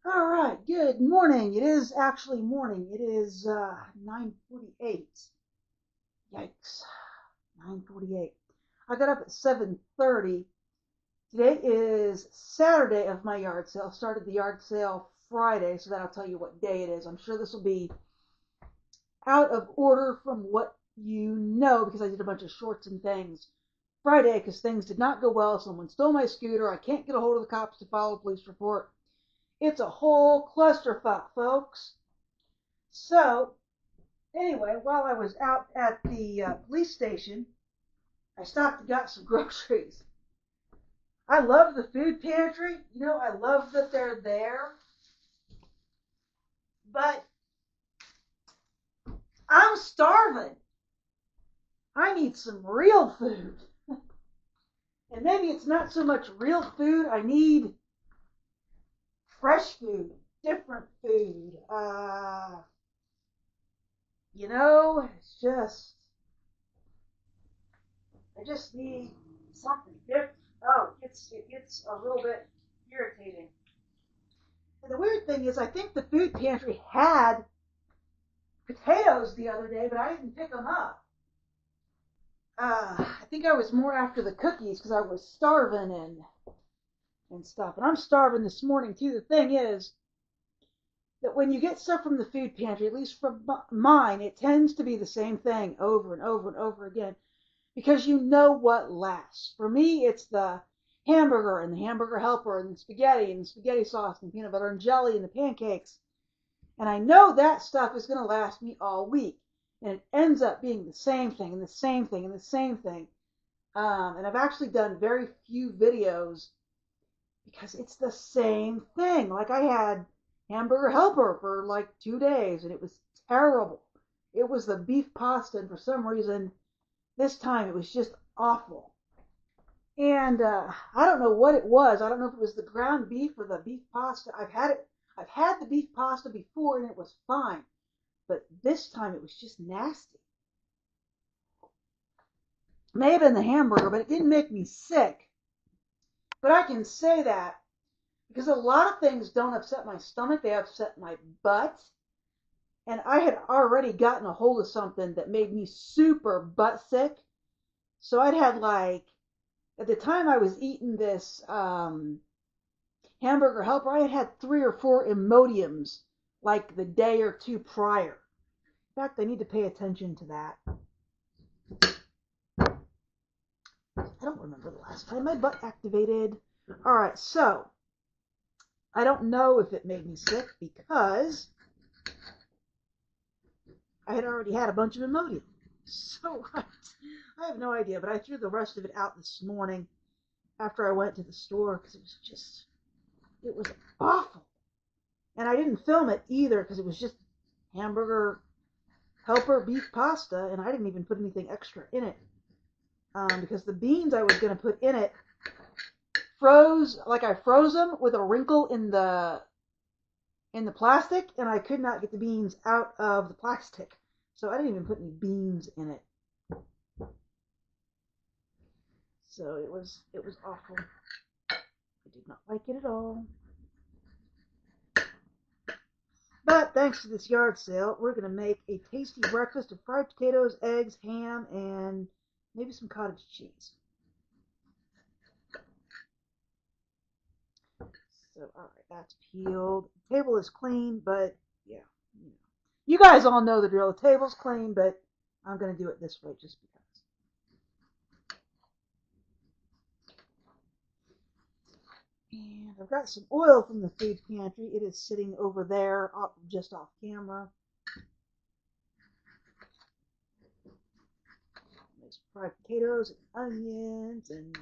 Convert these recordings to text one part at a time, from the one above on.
All right, good morning. It is actually morning. It is 9:48. Yikes, 9:48. I got up at 7:30. Today is Saturday of my yard sale. Started the yard sale Friday, so that'll tell you what day it is. I'm sure this will be out of order from what you know because I did a bunch of shorts and things Friday because things did not go well. Someone stole my scooter. I can't get a hold of the cops to file a police report. It's a whole clusterfuck, folks. So, anyway, while I was out at the police station, I stopped and got some groceries. I love the food pantry. I love that they're there, but I'm starving. I need some real food. And maybe it's not so much real food. I need fresh food, different food. It's just, I just need something different. Oh, it gets a little bit irritating. And the weird thing is, I think the food pantry had potatoes the other day, but I didn't pick them up. I think I was more after the cookies because I was starving and stuff. And I'm starving this morning too. The thing is that when you get stuff from the food pantry, at least from mine, it tends to be the same thing over and over and over again because you know what lasts. For me, it's the hamburger and the hamburger helper and the spaghetti sauce and peanut butter and jelly and the pancakes. And I know that stuff is going to last me all week. And it ends up being the same thing and the same thing and the same thing. And I've actually done very few videos because it's the same thing. Like I had hamburger helper for like 2 days and it was terrible. It was the beef pasta, and for some reason, this time it was just awful. And I don't know what it was. I don't know if it was the ground beef or the beef pasta. I've had the beef pasta before and it was fine, but this time it was just nasty. It may have been the hamburger, but it didn't make me sick. But I can say that because a lot of things don't upset my stomach, they upset my butt. And I had already gotten a hold of something that made me super butt sick. So I'd had like, at the time I was eating this hamburger helper, I had had 3 or 4 Imodiums like the day or two prior. In fact, I need to pay attention to that. I don't remember the last time my butt activated. All right, so I don't know if it made me sick because I had already had a bunch of Imodium. So I have no idea, but I threw the rest of it out this morning after I went to the store because it was awful. And I didn't film it either because it was just hamburger helper beef pasta, and I didn't even put anything extra in it because the beans I was going to put in it I froze them with a wrinkle in the plastic, and I could not get the beans out of the plastic, so I didn't even put any beans in it. So it was awful. I did not like it at all. But thanks to this yard sale, we're going to make a tasty breakfast of fried potatoes, eggs, ham, and maybe some cottage cheese. So, all right, that's peeled. The table is clean, but yeah, you guys all know the drill. The table's clean, but I'm going to do it this way just because. And I've got some oil from the food pantry. It is sitting over there, just off camera. There's fried potatoes and onions and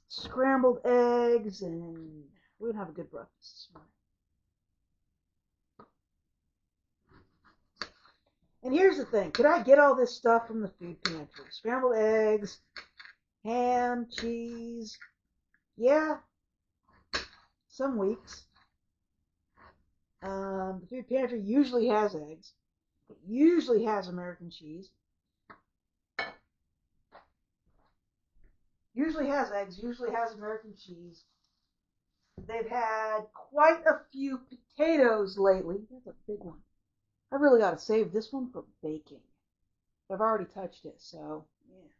scrambled eggs, and we're gonna have a good breakfast this morning. And here's the thing: could I get all this stuff from the food pantry? Scrambled eggs, ham, cheese. Yeah, some weeks. The food pantry usually has eggs. It usually has American cheese. Usually has eggs. Usually has American cheese. They've had quite a few potatoes lately. That's a big one. I really got to save this one for baking. I've already touched it, so yeah.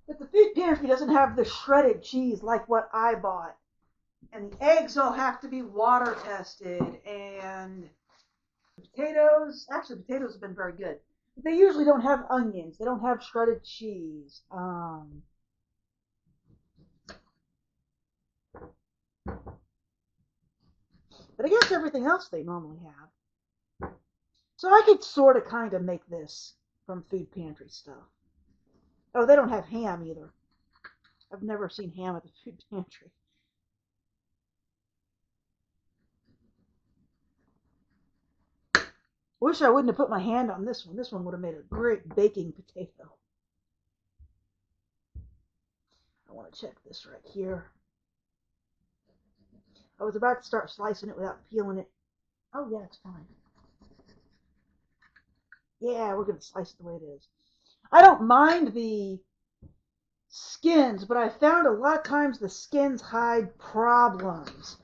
But the food pantry doesn't have the shredded cheese like what I bought. And the eggs all have to be water tested. And the potatoes have been very good. But they usually don't have onions. They don't have shredded cheese. But I guess everything else they normally have. So I could sort of kind of make this from food pantry stuff. Oh, they don't have ham either. I've never seen ham at the food pantry. Wish I wouldn't have put my hand on this one. This one would have made a great baking potato. I want to check this right here. I was about to start slicing it without peeling it. Oh, yeah, it's fine. Yeah, we're going to slice it the way it is. I don't mind the skins, but I found a lot of times the skins hide problems.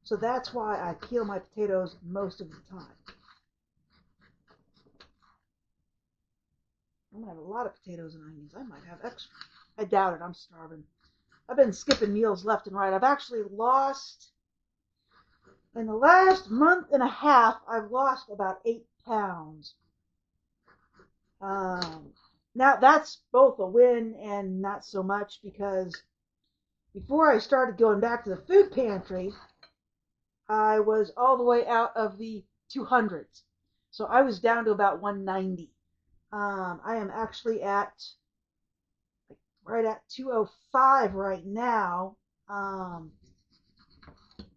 So that's why I peel my potatoes most of the time. I'm going to have a lot of potatoes and onions. I might have extra. I doubt it. I'm starving. I've been skipping meals left and right. I've actually lost, in the last month and a half, I've lost about 8 pounds. Now that's both a win and not so much, because before I started going back to the food pantry, I was all the way out of the 200s. So I was down to about 190. I am actually at right at 205 right now,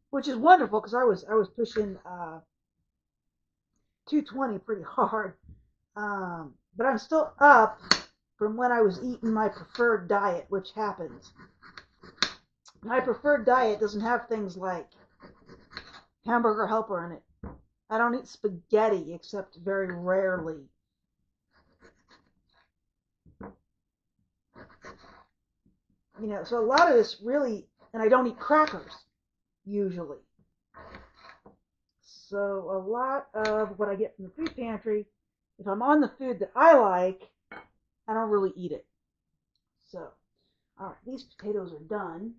which is wonderful because I was pushing 220 pretty hard. But I'm still up from when I was eating my preferred diet, which happens. My preferred diet doesn't have things like hamburger helper in it. I don't eat spaghetti except very rarely. So a lot of this really, and I don't eat crackers usually. So a lot of what I get from the food pantry, if I'm on the food that I like, I don't really eat it. So, all right, these potatoes are done.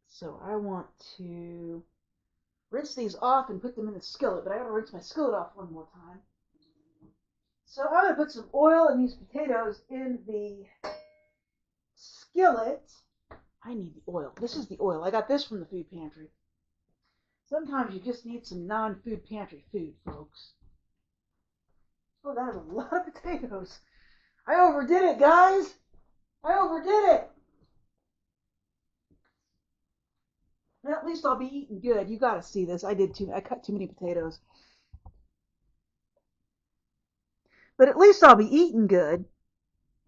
So I want to rinse these off and put them in the skillet, but I gotta rinse my skillet off one more time. So I'm gonna put some oil in these potatoes in the skillet. I need the oil. This is the oil. I got this from the food pantry. Sometimes you just need some non-food pantry food, folks. Oh, that is a lot of potatoes. I overdid it, guys. I overdid it. Well, at least I'll be eating good. You gotta see this. I cut too many potatoes. But at least I'll be eating good.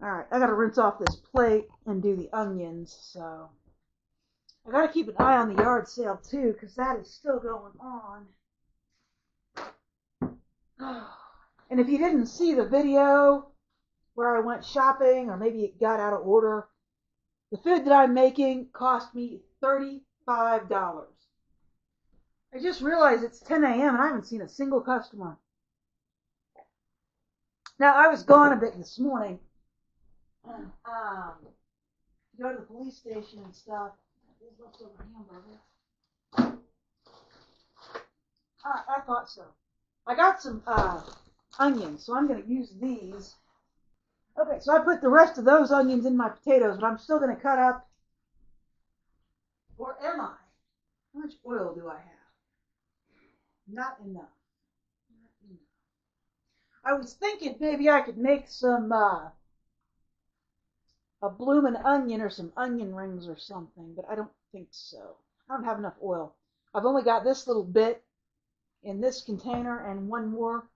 Alright, I gotta rinse off this plate and do the onions, so I gotta keep an eye on the yard sale too, because that is still going on. And if you didn't see the video where I went shopping, or maybe it got out of order, the food that I'm making cost me $35. I just realized it's 10 a.m. and I haven't seen a single customer. Now, I was gone a bit this morning. Go to the police station and stuff. There's leftover hamburger. I thought so. I got some onions, so I'm going to use these. Okay, so I put the rest of those onions in my potatoes, but I'm still going to cut up. Or am I? How much oil do I have? Not enough. I was thinking maybe I could make some a bloomin' onion or some onion rings or something, but I don't think so. I don't have enough oil. I've only got this little bit in this container and one more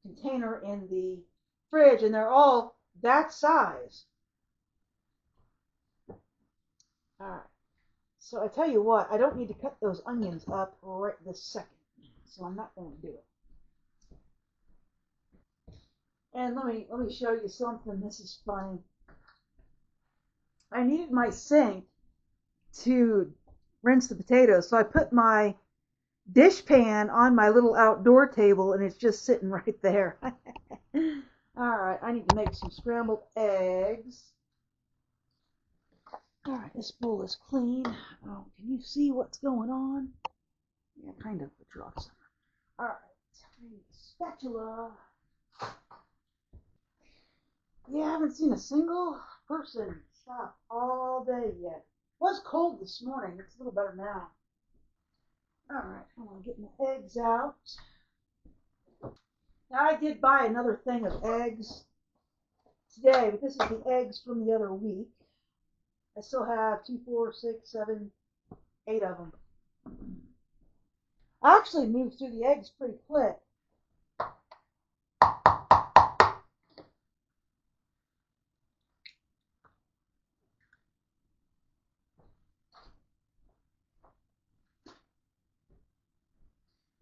container in the fridge, and they're all that size. All right. So I tell you what, I don't need to cut those onions up right this second, so I'm not going to do it. And let me show you something. This is funny. I needed my sink to rinse the potatoes. So I put my dish pan on my little outdoor table, and it's just sitting right there. All right, I need to make some scrambled eggs. All right, this bowl is clean. Oh, can you see what's going on? Yeah, kind of, but drops. All right, I need a spatula. Yeah, I haven't seen a single person stop all day yet. It was cold this morning. It's a little better now. All right, I'm gonna get my eggs out. Now I did buy another thing of eggs today, but this is the eggs from the other week. I still have 2, 4, 6, 7, 8 of them. I actually moved through the eggs pretty quick.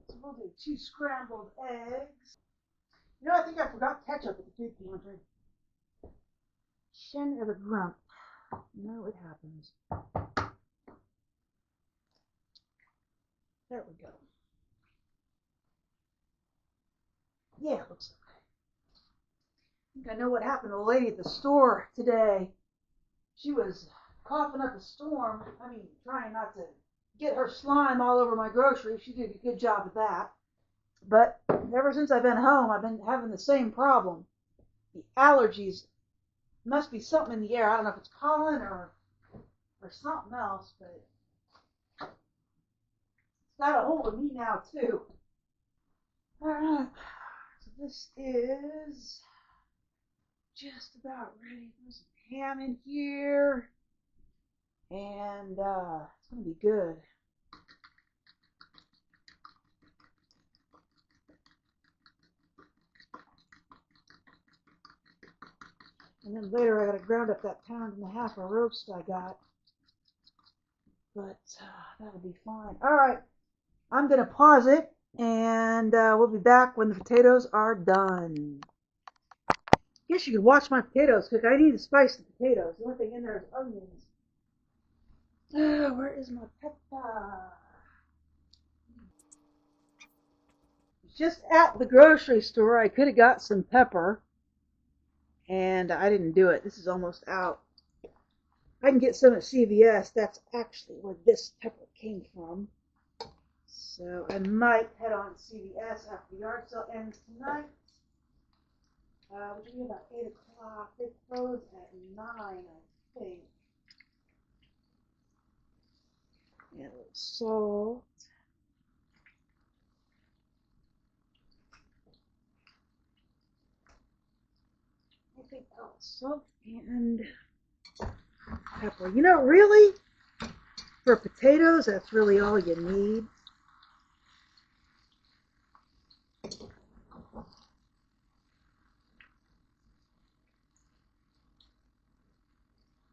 So we'll do 2 scrambled eggs. You know, I think I forgot ketchup at the food pantry. Shin of a grump. You know it happens. There we go. Yeah, it looks okay. I think I know what happened to the lady at the store today. She was coughing up a storm. I mean, trying not to get her slime all over my groceries. She did a good job of that. But ever since I've been home, I've been having the same problem. The allergies must be something in the air. I don't know if it's pollen or something else, but it's got a hold of me now too. All right, so this is just about ready. There's some ham in here, and it's gonna be good. And then later I gotta ground up that 1.5 pounds of roast I got. But that'll be fine. All right, I'm gonna pause it, and we'll be back when the potatoes are done. I guess you could watch my potatoes cook. I need to spice the potatoes. The only thing in there is onions. Where is my pepper? Just at the grocery store, I could have got some pepper, and I didn't do it. This is almost out. I can get some at CVS. That's actually where this pepper came from. So I might head on to CVS after the yard sale ends tonight. Which will be about 8 o'clock. They close at 9, I think. And a little salt. I think salt and pepper. You know, really, for potatoes, that's really all you need.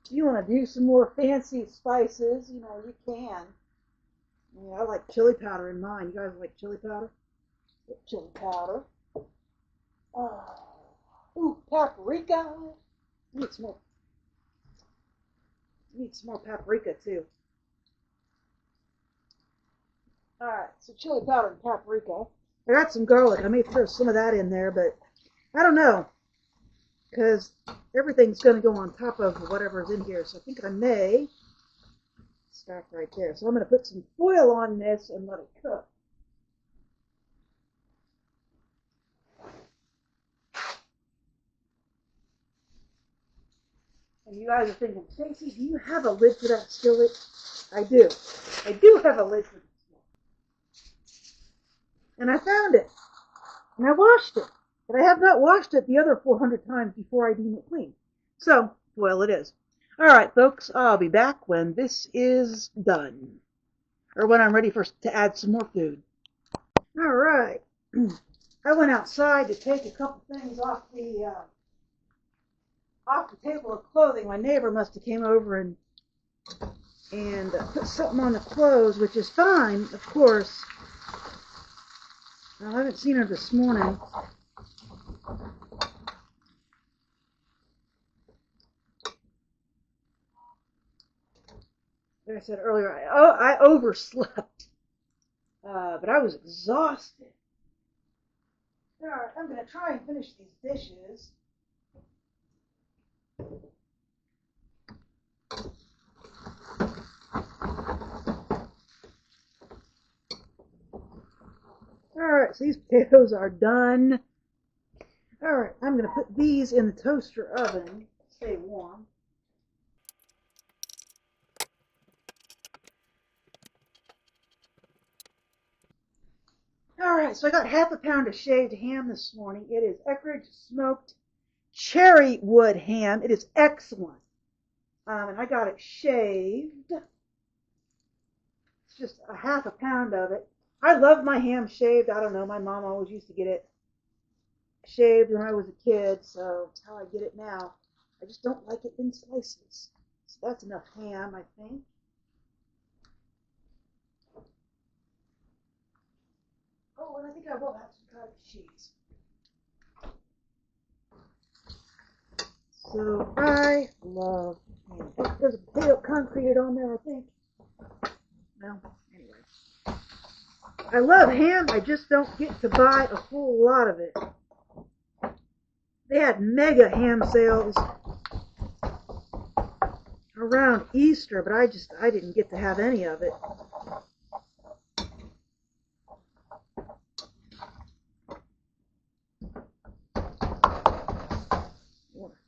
If you want to do some more fancy spices, you know, you can. Yeah, I like chili powder in mine. You guys like chili powder? Get chili powder. Ooh, paprika. Need some more paprika too. All right, so chili powder and paprika. I got some garlic. I may throw some of that in there, but I don't know, because everything's going to go on top of whatever's in here. So I think I may stop right there. So I'm going to put some foil on this and let it cook. And you guys are thinking, Stacy, do you have a lid for that skillet? I do. I do have a lid for the skillet. And I found it. And I washed it. But I have not washed it the other 400 times before I deem it clean. So, well, it is. All right, folks, I'll be back when this is done. Or when I'm ready to add some more food. All right. I went outside to take a couple things off the table of clothing. My neighbor must have came over and put something on the clothes, which is fine, of course. I haven't seen her this morning. Like I said earlier, I overslept, but I was exhausted. All right, I'm going to try and finish these dishes. Alright, so these potatoes are done. Alright, I'm going to put these in the toaster oven. Stay warm. Alright, so I got half a pound of shaved ham this morning. It is Eckrich smoked cherry wood ham. It is excellent. And I got it shaved. It's just a half a pound of it. I love my ham shaved. I don't know, my mom always used to get it shaved when I was a kid, so that's how I get it now. I just don't like it in slices. So that's enough ham, I think. Oh, and I think I will have some cottage cheese. So I love ham. Oh, there's a potato concreted on there, I think. Well, anyway. I love ham. I just don't get to buy a whole lot of it. They had mega ham sales around Easter, but I didn't get to have any of it.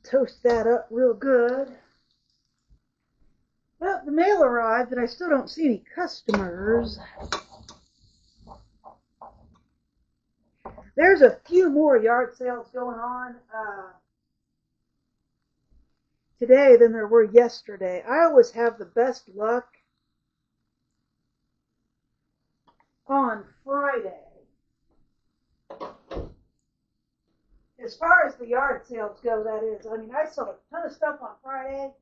Toast that up real good. Well, the mail arrived, and I still don't see any customers. There's a few more yard sales going on today than there were yesterday. I always have the best luck on Friday. As far as the yard sales go, that is. I mean, I sold a ton of stuff on Friday,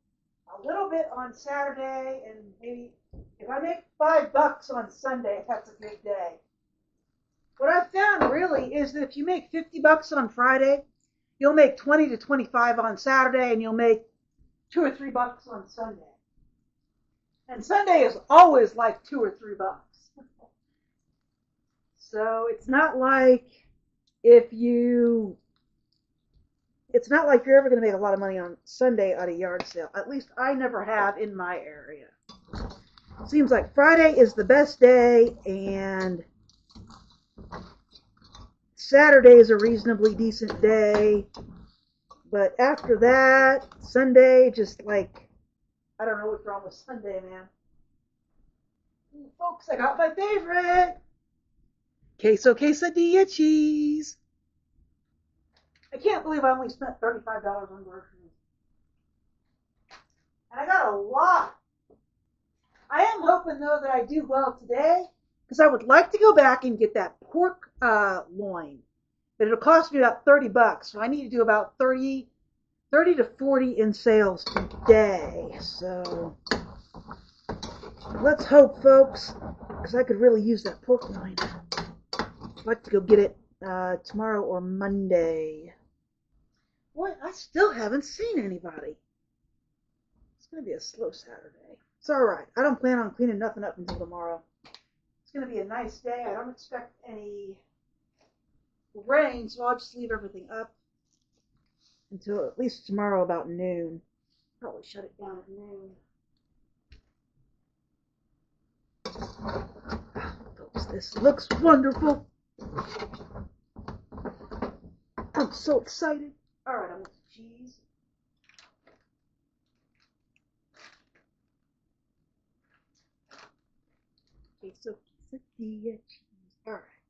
a little bit on Saturday, and maybe if I make $5 on Sunday, that's a good day. What I've found really is that if you make $50 on Friday, you'll make 20 to 25 on Saturday, and you'll make $2 or $3 on Sunday. And Sunday is always like $2 or $3. So it's not like you're ever going to make a lot of money on Sunday at a yard sale. At least I never have in my area. Seems like Friday is the best day, and Saturday is a reasonably decent day. But after that, Sunday, just like, I don't know what's wrong with Sunday, man. Folks, I got my favorite. Queso quesadilla cheese. I can't believe I only spent $35 on groceries. And I got a lot. I am hoping, though, that I do well today, because I would like to go back and get that pork loin. But it'll cost me about $30, so I need to do about 30 to 40 in sales today. So let's hope, folks, because I could really use that pork loin. I'd like to go get it tomorrow or Monday. Boy, I still haven't seen anybody. It's going to be a slow Saturday. It's all right. I don't plan on cleaning nothing up until tomorrow. It's going to be a nice day. I don't expect any rain, so I'll just leave everything up until at least tomorrow about noon. Probably shut it down at noon. Folks, this looks wonderful. I'm so excited. All right, I'm with the cheese. Okay, so quesadilla cheese. All right.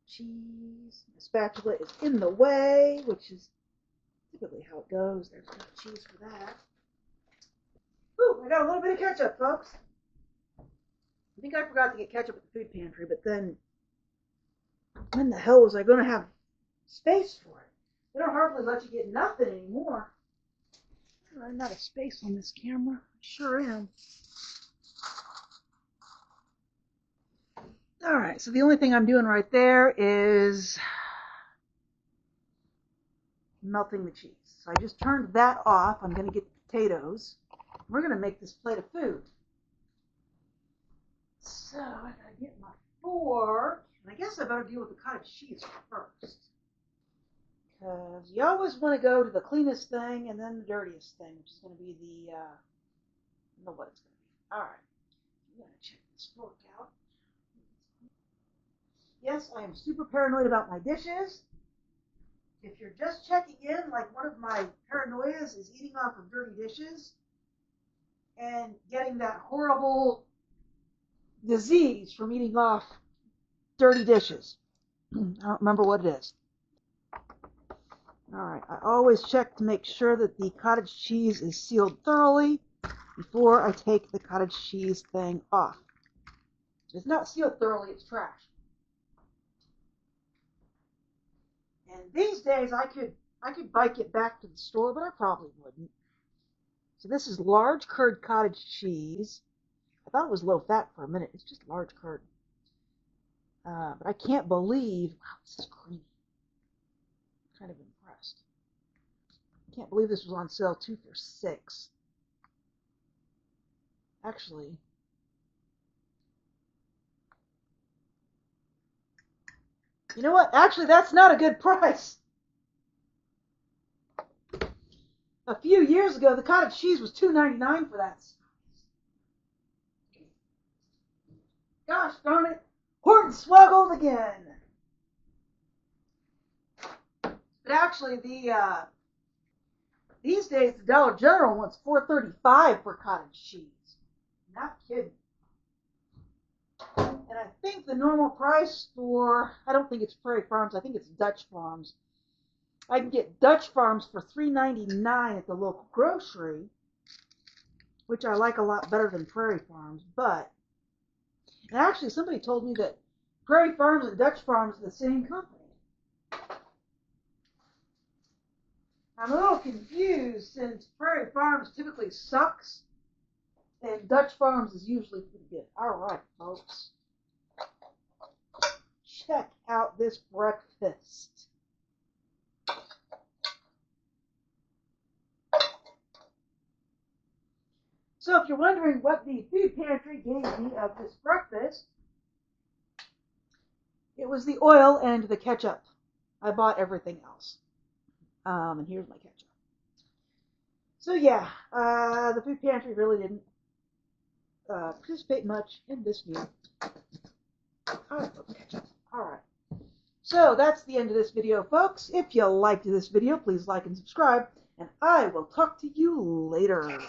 Cheese. The spatula is in the way, which is typically how it goes. There's no cheese for that. Ooh, I got a little bit of ketchup, folks. I think I forgot to get ketchup at the food pantry, but then when the hell was I going to have space for it? They don't hardly let you get nothing anymore. I'm out of space on this camera. I sure am. All right, so the only thing I'm doing right there is melting the cheese. So I just turned that off. I'm going to get the potatoes. We're going to make this plate of food. So I gotta get my fork, and I guess I better deal with the cottage cheese first. Because you always want to go to the cleanest thing and then the dirtiest thing, which is going to be the, I know what it's going to be. Alright, I'm going to check this fork out. Yes, I am super paranoid about my dishes. If you're just checking in, like one of my paranoias is eating off of dirty dishes and getting that horrible disease from eating off dirty dishes. I don't remember what it is. Alright, I always check to make sure that the cottage cheese is sealed thoroughly before I take the cottage cheese thing off. If it's not sealed thoroughly, it's trash. And these days I could bike it back to the store, but I probably wouldn't. So this is large curd cottage cheese. I thought it was low fat for a minute. It's just large curd. But I can't believe, wow, this is creamy. I'm kind of impressed. I can't believe this was on sale 2 for $6. Actually, you know what? Actually, that's not a good price. A few years ago, the cottage cheese was $2.99 for that. Gosh darn it, Hornswoggled again. But actually, these days the Dollar General wants $4.35 for cottage cheese. Not kidding. And I think the normal price for, I don't think it's Prairie Farms, I think it's Dutch Farms. I can get Dutch Farms for $3.99 at the local grocery, which I like a lot better than Prairie Farms. But, and actually somebody told me that Prairie Farms and Dutch Farms are the same company. I'm a little confused since Prairie Farms typically sucks and Dutch Farms is usually pretty good. Alright, folks. Check out this breakfast. So if you're wondering what the food pantry gave me of this breakfast, it was the oil and the ketchup. I bought everything else. And here's my ketchup. So yeah, the food pantry really didn't participate much in this meal. Ketchup. Alright. So that's the end of this video, folks. If you liked this video, please like and subscribe, and I will talk to you later.